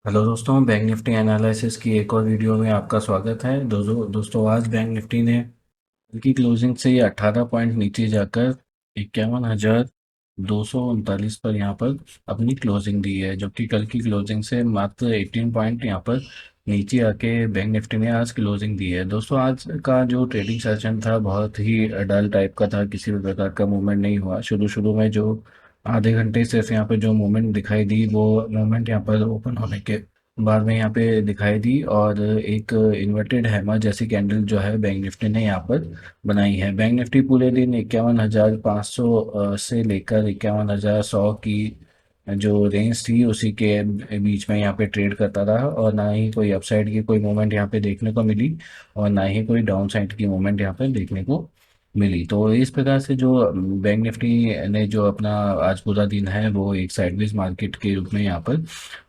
Hello दोस्तों, bank Nifty analysis की एक और वीडियो में आपका स्वागत है। दोस्तों आज बैंक निफ्टी ने की क्लोजिंग से ये 18 पॉइंट नीचे जाकर 51,239 पर यहाँ पर अपनी क्लोजिंग दी है, जो कि कल की क्लोजिंग से मात्र 18 पॉइंट यहाँ पर नीचे आके बैंक निफ्टी ने आज क्लोजिंग दी है। दोस्तों आज का जो ट्रेडिंग सेशन था बहुत ही डल टाइप का था, किसी भी प्रकार का मूवमेंट नहीं हुआ। शुरू शुरू में जो आधे घंटे सिर्फ यहाँ पे जो मूवमेंट दिखाई दी, वो मूवमेंट यहाँ पर ओपन होने के बाद में यहाँ पे दिखाई दी, और एक इन्वर्टेड हैमर जैसी कैंडल जो है बैंक निफ्टी ने यहाँ पर बनाई है। बैंक निफ्टी पूरे दिन 51,500 से लेकर 51,100 की जो रेंज थी उसी के बीच में यहाँ पे ट्रेड करता रहा, और ना ही कोई अपसाइड की कोई मूवमेंट यहाँ पे देखने को मिली और ना ही कोई डाउन साइड की मूवमेंट यहाँ पे देखने को मिली। तो इस प्रकार से जो बैंक निफ्टी ने जो अपना आज पूरा दिन है वो एक साइडवेज मार्केट के रूप में यहाँ पर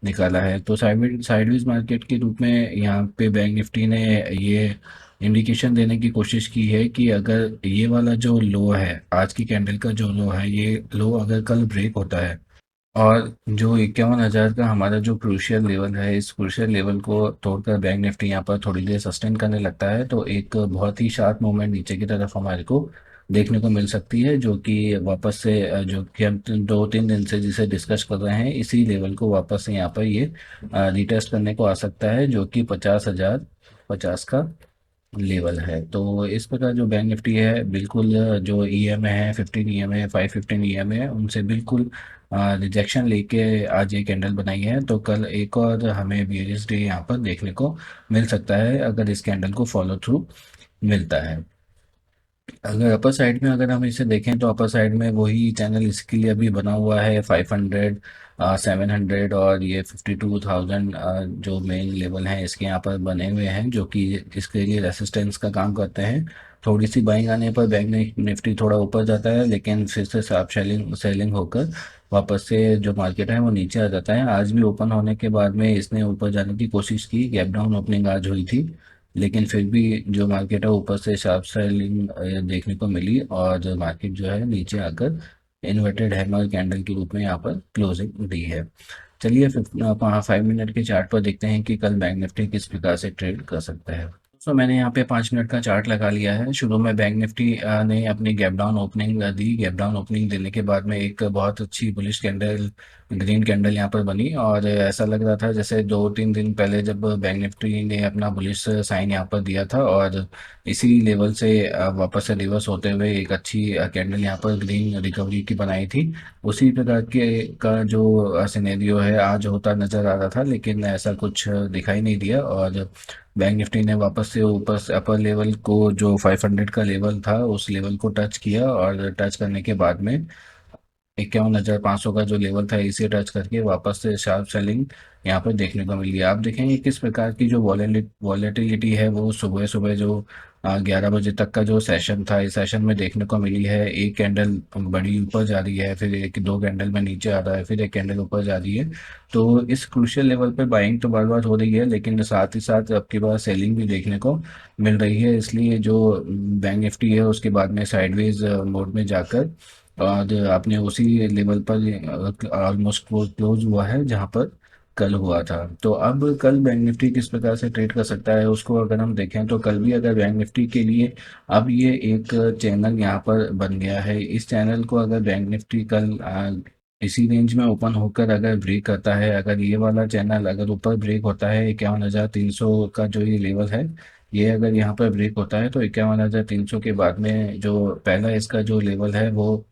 निकाला है। तो साइडवेज मार्केट के रूप में यहाँ पे बैंक निफ्टी ने ये इंडिकेशन देने की कोशिश की है कि अगर ये वाला जो लो है, आज की कैंडल का जो लो है, ये लो अगर कल ब्रेक होता है और जो 51,000 का हमारा जो क्रूशियल लेवल है, इस क्रूशियल लेवल को तोड़कर बैंक निफ्टी यहाँ पर थोड़ी देर सस्टेन करने लगता है, तो एक बहुत ही शार्प मूवमेंट नीचे की तरफ हमारे को देखने को मिल सकती है, जो कि वापस से जो कि हम 2-3 दिन से जिसे डिस्कस कर रहे हैं, इसी लेवल को वापस से यहाँ पर ये रिटेस्ट करने को आ सकता है, जो कि 50,050 का लेवल है। तो इस प्रकार जो बैंक निफ्टी है बिल्कुल जो ईएमए है, 15 ईएमए, 515 ईएमए है, उनसे बिल्कुल रिजेक्शन लेके आज ये कैंडल बनाई है। तो कल एक और हमें बेयरिश डे यहाँ पर देखने को मिल सकता है अगर इस कैंडल को फॉलो थ्रू मिलता है। अगर अपर साइड में अगर हम इसे देखें तो अपर साइड में वही चैनल इसके लिए अभी बना हुआ है, 500, 700 और ये 52,000 जो मेन लेवल हैं इसके यहाँ पर बने हुए हैं, जो कि इसके लिए रेसिस्टेंस का काम करते हैं। थोड़ी सी बाइंग आने पर बैंक निफ्टी थोड़ा ऊपर जाता है, लेकिन फिर से शार्प सेलिंग सेलिंग होकर वापस से जो मार्केट है वो नीचे आ जाता है। आज भी ओपन होने के बाद में इसने ऊपर जाने की कोशिश की, गैप डाउन ओपनिंग आज हुई थी, लेकिन फिर भी जो मार्केट है ऊपर से शार्प सेलिंग देखने को मिली, और जो मार्केट जो है नीचे आकर इन्वर्टेड हैमर कैंडल के रूप में यहाँ पर क्लोजिंग दी है। चलिए 5 मिनट के चार्ट पर देखते हैं कि कल बैंक निफ्टी किस प्रकार से ट्रेड कर सकता है। तो मैंने यहाँ पे 5 मिनट का चार्ट लगा लिया है। शुरू में बैंक निफ्टी ने अपनी गैप डाउन ओपनिंग दी। गैप डाउन ओपनिंग देने के बाद में एक बहुत अच्छी बुलिश कैंडल, ग्रीन कैंडल यहाँ पर बनी, और ऐसा लग रहा था जैसे 2-3 दिन पहले जब बैंक निफ्टी ने अपना बुलिश साइन यहाँ पर दिया था, और इसी लेवल से वापस से रिवर्स होते हुए एक अच्छी कैंडल यहाँ पर ग्रीन रिकवरी की बनाई थी। उसी प्रकार के का जो सिनेरियो है आज होता नजर आ रहा था, लेकिन ऐसा कुछ दिखाई नहीं दिया, और बैंक निफ्टी ने वापस से ऊपर से अपर लेवल को जो 500 का लेवल था उस लेवल को टच किया, और टच करने के बाद में 51,500 का जो लेवल था इसे टच करके वापस से शार्प सेलिंग यहाँ पर देखने को मिली। आप देखेंगे किस प्रकार की जो वॉलेटिलिटी है वो सुबह सुबह जो 11 बजे तक का जो सेशन था, इस सेशन में देखने को मिली है। एक कैंडल बड़ी ऊपर जा रही है, फिर एक दो कैंडल में नीचे आ रहा है, फिर एक कैंडल ऊपर जा रही है। तो इस क्रूशियल लेवल पे बाइंग तो बार बार हो रही है, लेकिन साथ ही साथ आपके पास सेलिंग भी देखने को मिल रही है। इसलिए जो बैंक निफ्टी है उसके बाद में साइडवेज मोड में जाकर और आपने उसी लेवल पर ऑलमोस्ट क्लोज हुआ है जहां पर कल हुआ था। तो अब कल बैंक निफ्टी किस प्रकार से ट्रेड कर सकता है उसको अगर हम देखें, तो कल भी अगर बैंक निफ्टी के लिए अब ये एक चैनल यहाँ पर बन गया है। इस चैनल को अगर बैंक निफ्टी कल इसी रेंज में ओपन होकर अगर ब्रेक करता है, अगर ये वाला चैनल अगर ऊपर ब्रेक होता है 51,300 का जो ये लेवल है, ये अगर यहाँ पर ब्रेक होता है तो 51,300 के बाद में जो पहला इसका जो लेवल है वो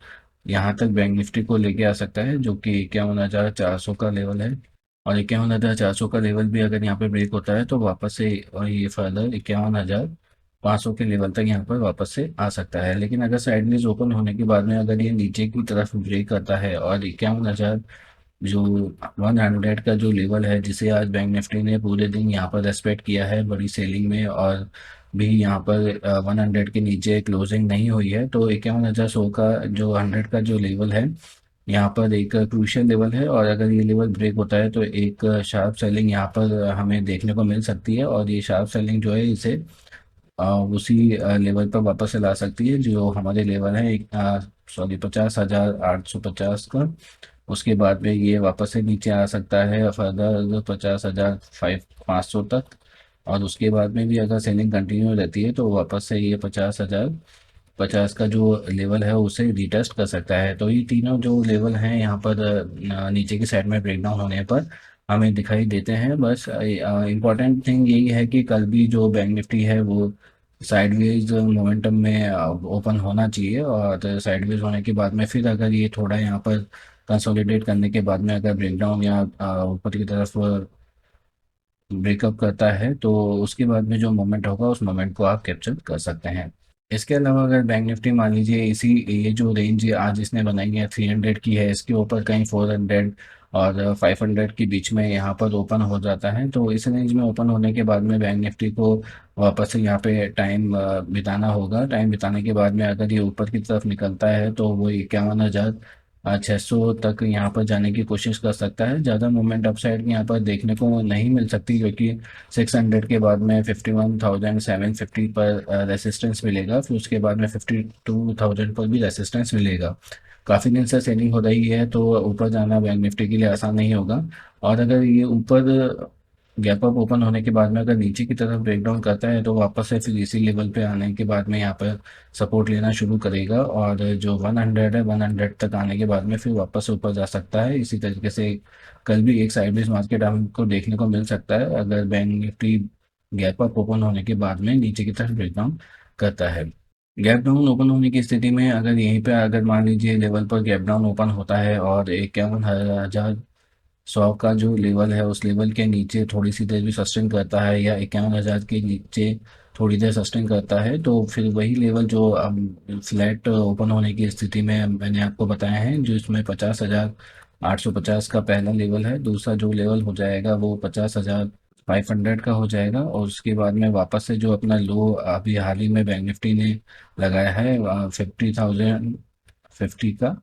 यहाँ तक बैंक निफ्टी को लेके आ सकता है, जो कि 51,400 का लेवल है। और 51,400 का लेवल भी अगर यहाँ पे ब्रेक होता है तो वापस से और ये फर्दर 51,500 के लेवल तक यहाँ पर वापस से आ सकता है। लेकिन अगर साइडवेज ओपन होने के बाद में अगर ये नीचे की तरफ ब्रेक करता है और 51,000 जो 100 का जो लेवल है, जिसे आज बैंक निफ्टी ने पूरे दिन यहाँ पर रेस्पेक्ट किया है बड़ी सेलिंग में, और भी यहाँ पर 100 के नीचे क्लोजिंग नहीं हुई है, तो 51,100 का जो 100 का जो लेवल है यहाँ पर एक क्रूशियल लेवल है, और अगर ये लेवल ब्रेक होता है तो एक शार्प सेलिंग यहाँ पर हमें देखने को मिल सकती है, और ये शार्प सेलिंग जो है इसे उसी लेवल पर वापस से ला सकती है जो हमारे लेवल है, 50,850 का। उसके बाद में ये वापस से नीचे आ सकता है फर्दर 50,500 तक। और उसके बाद में भी अगर सेलिंग कंटिन्यू रहती है तो वापस से ये 50,050 का जो लेवल है उसे रिटेस्ट कर सकता है। तो ये तीनों जो लेवल हैं यहाँ पर नीचे की साइड में ब्रेकडाउन होने पर हमें दिखाई देते हैं। बस इम्पॉर्टेंट थिंग यही है कि कल भी जो बैंक निफ्टी है वो साइडवेज मोमेंटम में ओपन होना चाहिए, और साइडवेज होने के बाद में फिर अगर ये थोड़ा यहाँ पर कंसोलिडेट करने के बाद में अगर ब्रेकडाउन या ऊपर की तरफ ब्रेकअप करता है तो उसके बाद में जो मोमेंट होगा उस मोमेंट को आप कैप्चर कर सकते हैं। इसके अलावा अगर बैंक निफ्टी मान लीजिए इसी ये जो रेंज आज इसने बनाई है 300 की है, इसके ऊपर कहीं 400 और 500 के बीच में यहाँ पर ओपन हो जाता है, तो इस रेंज में ओपन होने के बाद में बैंक निफ्टी को वापस से यहाँ पे टाइम बिताना होगा। टाइम बिताने के बाद में अगर ये ऊपर की तरफ निकलता है तो वो 51,600 तक यहाँ पर जाने की कोशिश कर सकता है। ज़्यादा मूवमेंट अपसाइड यहाँ पर देखने को नहीं मिल सकती, क्योंकि 600 के बाद में 51,750 पर रेसिस्टेंस मिलेगा, फिर उसके बाद में 52,000 पर भी रेसिस्टेंस मिलेगा। काफ़ी दिन से सेलिंग हो रही है तो ऊपर जाना बैंक निफ्टी के लिए आसान नहीं होगा। और अगर ये ऊपर गैप अप ओपन होने के बाद में अगर नीचे की तरफ ब्रेकडाउन करता है तो वापस से फिर इसी लेवल पे आने के बाद में यहाँ पर सपोर्ट लेना शुरू करेगा, और जो 100 है 100 तक आने के बाद में फिर वापस से ऊपर जा सकता है। इसी तरीके से कल भी एक साइडवेज मार्केट हमको देखने को मिल सकता है अगर bank Nifty gap up open होने के बाद में नीचे की तरफ ब्रेकडाउन करता है। गैप डाउन ओपन होने की स्थिति में अगर यहीं पे अगर मान लीजिए लेवल पर गैप डाउन ओपन होता है और 51,100 का जो लेवल है उस लेवल के नीचे थोड़ी सी देर भी सस्टेन करता है, या 51,000 के नीचे थोड़ी देर सस्टेन करता है, तो फिर वही लेवल जो अब फ्लैट ओपन होने की स्थिति में मैंने आपको बताया है, जो इसमें 50,850 का पहला लेवल है, दूसरा जो लेवल हो जाएगा वो 50,500 का हो जाएगा, और उसके बाद में वापस से जो अपना लो अभी हाल ही में बैंक निफ्टी ने लगाया है 50,050 का,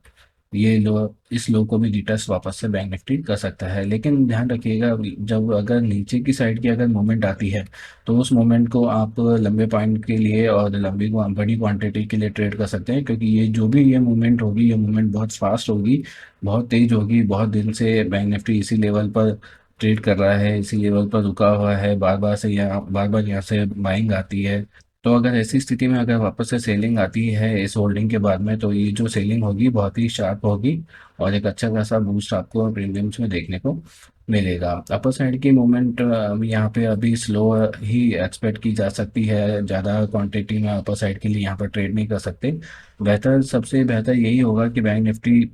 ये लो, इस लो को भी रिटेस्ट वापस से बैंक निफ्टी कर सकता है। लेकिन ध्यान रखिएगा, जब अगर नीचे की साइड की अगर मूवमेंट आती है तो उस मूवमेंट को आप लंबे पॉइंट के लिए और लंबी बड़ी क्वांटिटी के लिए ट्रेड कर सकते हैं, क्योंकि ये जो भी ये मूवमेंट होगी ये मूवमेंट बहुत फास्ट होगी, बहुत तेज होगी। बहुत दिन से बैंक निफ्टी इसी लेवल पर ट्रेड कर रहा है, इसी लेवल पर रुका हुआ है, बार बार यहाँ से बाइंग आती है। तो अगर ऐसी स्थिति में अगर वापस से सेलिंग आती है इस होल्डिंग के बाद में तो ये जो सेलिंग होगी बहुत ही शार्प होगी, और एक अच्छा खासा बूस्ट आपको प्रीमियम्स में देखने को मिलेगा। अपर साइड की मूवमेंट यहाँ पे अभी स्लो ही एक्सपेक्ट की जा सकती है, ज़्यादा क्वांटिटी में अपर साइड के लिए यहाँ पर ट्रेड नहीं कर सकते। सबसे बेहतर यही होगा कि बैंक निफ्टी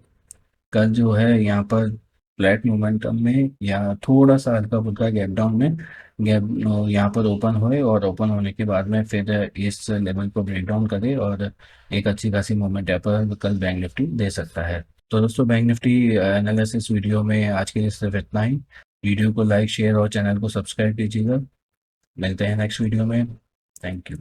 कल जो है यहाँ पर फ्लैट मोमेंटम में या थोड़ा सा हल्का फुल्का गैप डाउन में गैप यहाँ पर ओपन होए, और ओपन होने के बाद में फिर इस लेवल को ब्रेक डाउन करे, और एक अच्छी खासी मूवमेंट यहाँ पर कल बैंक निफ्टी दे सकता है। तो दोस्तों, बैंक निफ्टी एनालिसिस वीडियो में आज के लिए सिर्फ इतना ही। वीडियो को लाइक शेयर और चैनल को सब्सक्राइब कीजिएगा। मिलते हैं नेक्स्ट वीडियो में। Thank you.